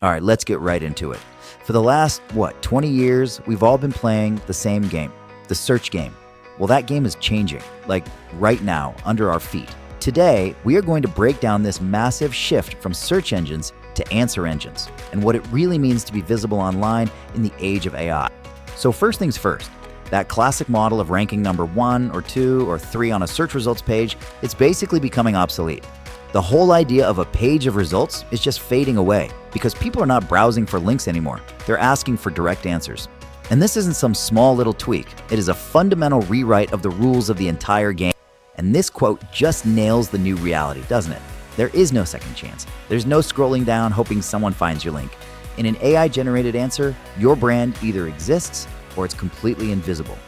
All right, let's get right into it. For the last, 20 years, we've all been playing the same game, the search game. Well, that game is changing, like right now, under our feet. Today, we are going to break down this massive shift from search engines to answer engines and what it really means to be visible online in the age of AI. So, first things first, that classic model of ranking number 1 or 2 or 3 on a search results page, it's basically becoming obsolete. The whole idea of a page of results is just fading away because people are not browsing for links anymore. They're asking for direct answers. And this isn't some small little tweak. It is a fundamental rewrite of the rules of the entire game. And this quote just nails the new reality, doesn't it? There is no second chance. There's no scrolling down hoping someone finds your link. In an AI-generated answer, your brand either exists or it's completely invisible.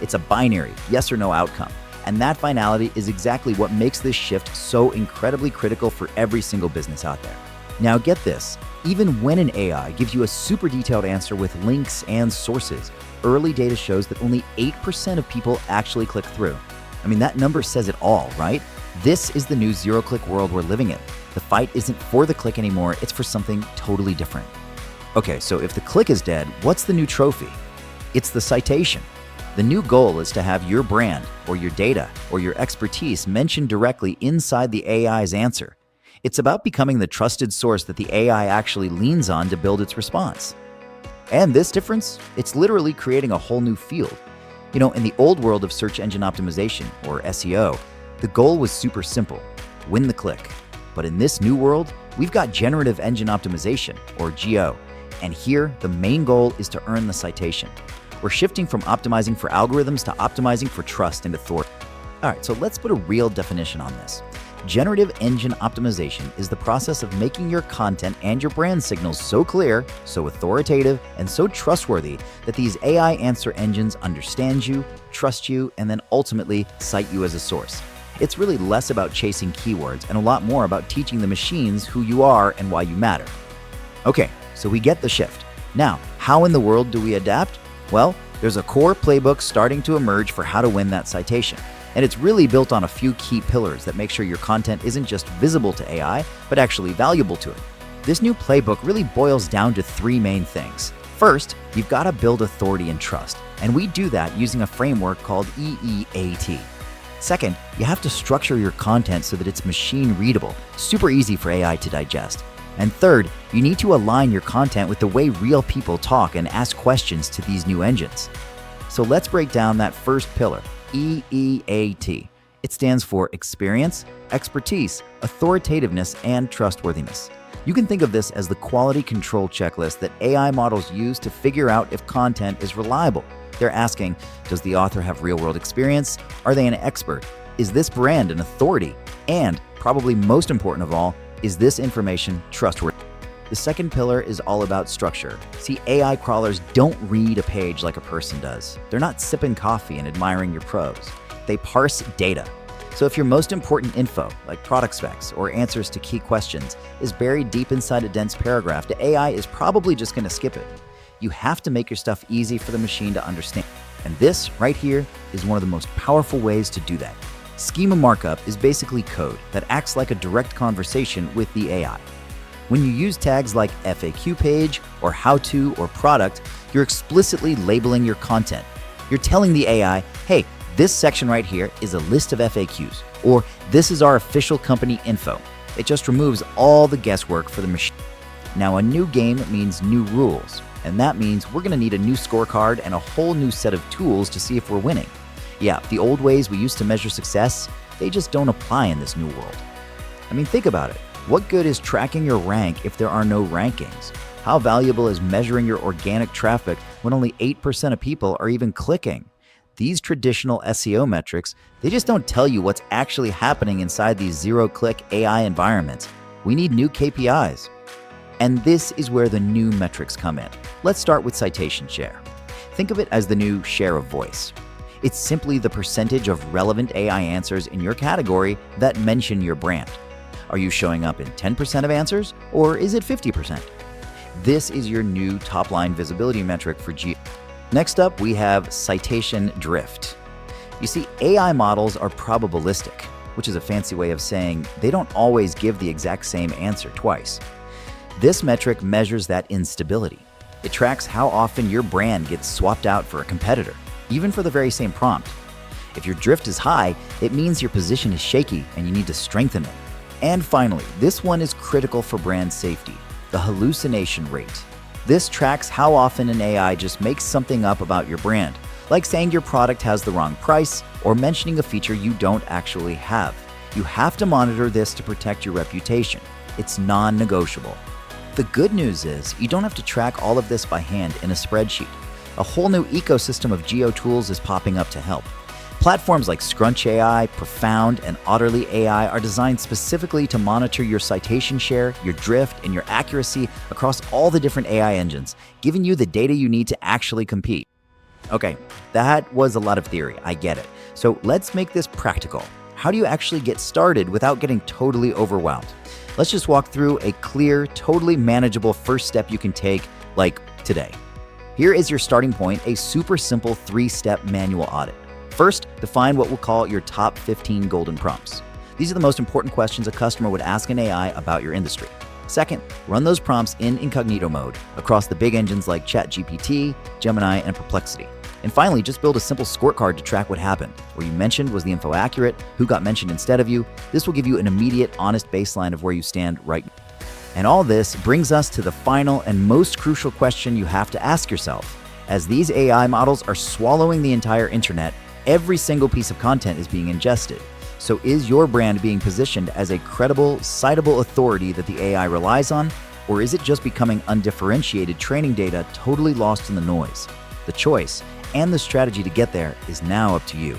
It's a binary yes or no outcome. And that finality is exactly what makes this shift so incredibly critical for every single business out there. Now get this, even when an AI gives you a super detailed answer with links and sources, early data shows that only 8% of people actually click through. I mean, that number says it all, right? This is the new zero-click world we're living in. The fight isn't for the click anymore, it's for something totally different. Okay, so if the click is dead, what's the new trophy? It's the citation. The new goal is to have your brand or your data or your expertise mentioned directly inside the AI's answer. It's about becoming the trusted source that the AI actually leans on to build its response. And this difference, it's literally creating a whole new field. You know, in the old world of search engine optimization, or SEO, the goal was super simple: win the click. But in this new world, we've got generative engine optimization, or GO. And here, the main goal is to earn the citation. We're shifting from optimizing for algorithms to optimizing for trust and authority. All right, so let's put a real definition on this. Generative engine optimization is the process of making your content and your brand signals so clear, so authoritative, and so trustworthy that these AI answer engines understand you, trust you, and then ultimately cite you as a source. It's really less about chasing keywords and a lot more about teaching the machines who you are and why you matter. Okay, so we get the shift. Now, how in the world do we adapt? Well, there's a core playbook starting to emerge for how to win that citation. And it's really built on a few key pillars that make sure your content isn't just visible to AI, but actually valuable to it. This new playbook really boils down to 3 main things. First, you've got to build authority and trust, and we do that using a framework called EEAT. Second, you have to structure your content so that it's machine readable, super easy for AI to digest. And third, you need to align your content with the way real people talk and ask questions to these new engines. So let's break down that first pillar, EEAT. It stands for experience, expertise, authoritativeness, and trustworthiness. You can think of this as the quality control checklist that AI models use to figure out if content is reliable. They're asking, does the author have real-world experience? Are they an expert? Is this brand an authority? And, probably most important of all, is this information trustworthy? The second pillar is all about structure. See, AI crawlers don't read a page like a person does. They're not sipping coffee and admiring your prose. They parse data. So if your most important info, like product specs or answers to key questions, is buried deep inside a dense paragraph, the AI is probably just going to skip it. You have to make your stuff easy for the machine to understand. And this, right here, is one of the most powerful ways to do that. Schema markup is basically code that acts like a direct conversation with the AI. When you use tags like FAQ page or how-to or product, you're explicitly labeling your content. You're telling the AI, hey, this section right here is a list of FAQs, or this is our official company info. It just removes all the guesswork for the machine. Now, a new game means new rules, and that means we're going to need a new scorecard and a whole new set of tools to see if we're winning. Yeah, the old ways we used to measure success, they just don't apply in this new world. I mean, think about it. What good is tracking your rank if there are no rankings? How valuable is measuring your organic traffic when only 8% of people are even clicking? These traditional SEO metrics, they just don't tell you what's actually happening inside these zero-click AI environments. We need new KPIs. And this is where the new metrics come in. Let's start with citation share. Think of it as the new share of voice. It's simply the percentage of relevant AI answers in your category that mention your brand. Are you showing up in 10% of answers, or is it 50%? This is your new top-line visibility metric for GEO. Next up, we have citation drift. You see, AI models are probabilistic, which is a fancy way of saying they don't always give the exact same answer twice. This metric measures that instability. It tracks how often your brand gets swapped out for a competitor, even for the very same prompt. If your drift is high, it means your position is shaky and you need to strengthen it. And finally, this one is critical for brand safety, the hallucination rate. This tracks how often an AI just makes something up about your brand, like saying your product has the wrong price or mentioning a feature you don't actually have. You have to monitor this to protect your reputation. It's non-negotiable. The good news is you don't have to track all of this by hand in a spreadsheet. A whole new ecosystem of geo tools is popping up to help. Platforms like Scrunch AI, Profound, and Otterly AI are designed specifically to monitor your citation share, your drift, and your accuracy across all the different AI engines, giving you the data you need to actually compete. Okay, that was a lot of theory, I get it. So let's make this practical. How do you actually get started without getting totally overwhelmed? Let's just walk through a clear, totally manageable first step you can take, like today. Here is your starting point, a super simple 3-step manual audit. First, define what we'll call your top 15 golden prompts. These are the most important questions a customer would ask an AI about your industry. Second, run those prompts in incognito mode across the big engines like ChatGPT, Gemini, and Perplexity. And finally, just build a simple scorecard to track what happened. Where you mentioned, was the info accurate? Who got mentioned instead of you? This will give you an immediate, honest baseline of where you stand right now. And all this brings us to the final and most crucial question you have to ask yourself. As these AI models are swallowing the entire internet, every single piece of content is being ingested. So is your brand being positioned as a credible, citable authority that the AI relies on? Or is it just becoming undifferentiated training data totally lost in the noise? The choice and the strategy to get there is now up to you.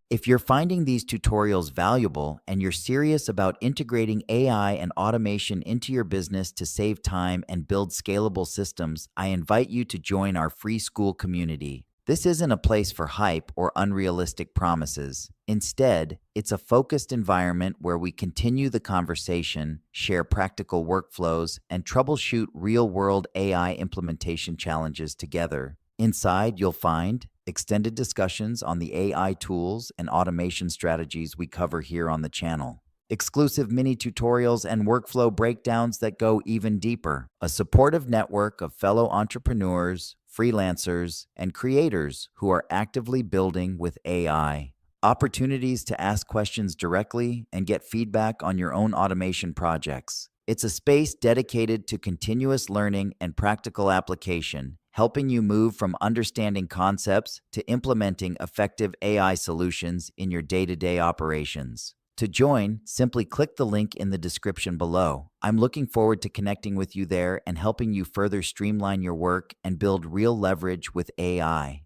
If you're finding these tutorials valuable and you're serious about integrating AI and automation into your business to save time and build scalable systems, I invite you to join our free school community. This isn't a place for hype or unrealistic promises. Instead, it's a focused environment where we continue the conversation, share practical workflows, and troubleshoot real-world AI implementation challenges together. Inside, you'll find extended discussions on the AI tools and automation strategies we cover here on the channel, exclusive mini tutorials and workflow breakdowns that go even deeper, a supportive network of fellow entrepreneurs, freelancers, and creators who are actively building with AI, opportunities to ask questions directly and get feedback on your own automation projects. It's a space dedicated to continuous learning and practical application, helping you move from understanding concepts to implementing effective AI solutions in your day-to-day operations. To join, simply click the link in the description below. I'm looking forward to connecting with you there and helping you further streamline your work and build real leverage with AI.